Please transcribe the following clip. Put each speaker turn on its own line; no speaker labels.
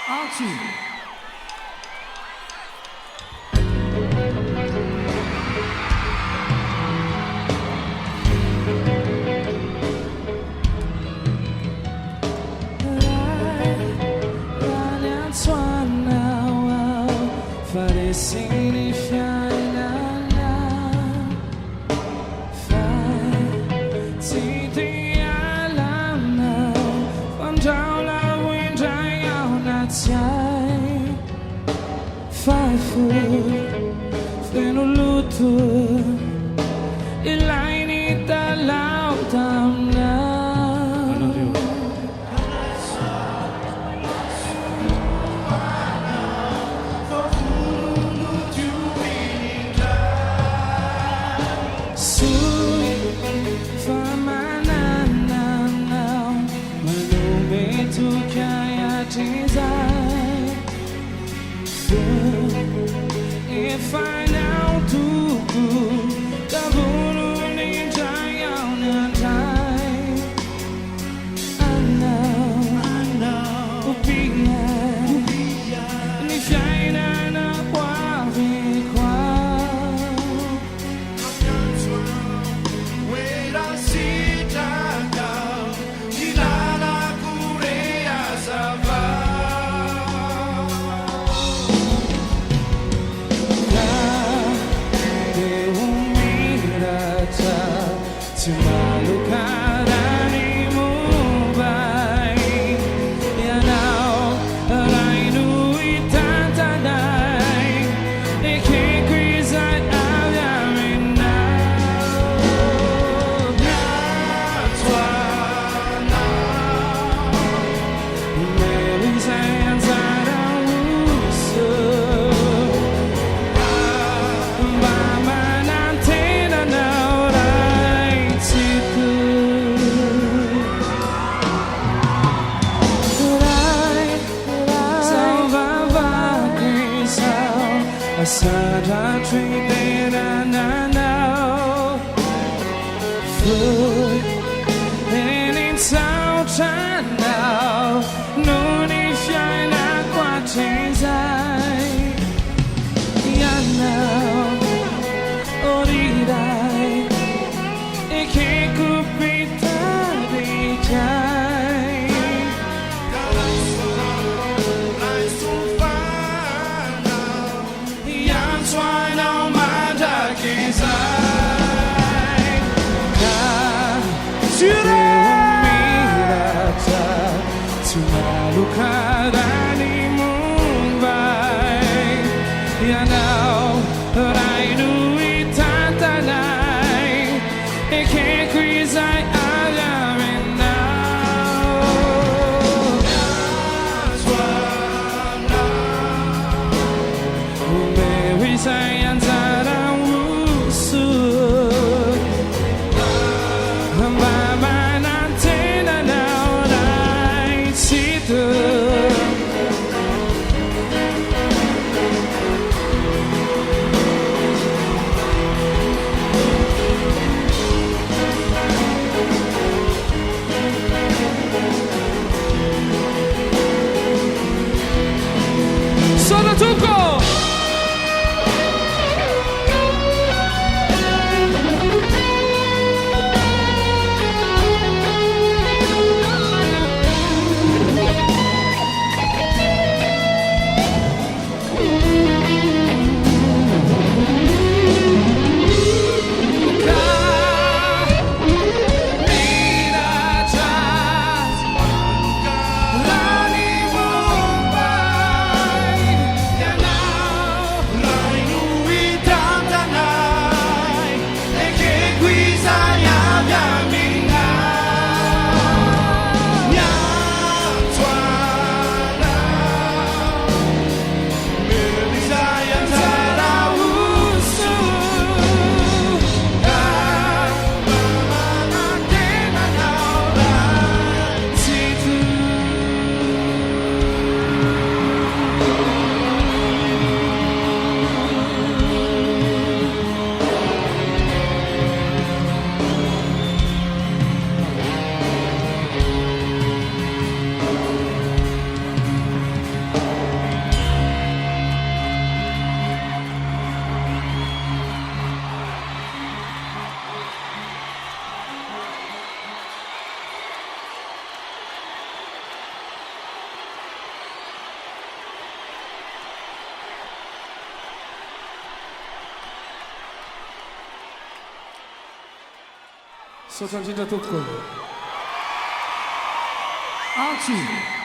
Antso.
Freno luto e l'aini dall'autamna. Su famanana malume tu kaya design. If I now do the voodoo ninja young time, I know be and if I know what we call,
wait I see tanàna, tanàna kurea sava.
Sad I dream that I know food and it's out I know no need shine like what is I know or did I it can't could be that
Why no
소천 진짜 덥고.
Antso.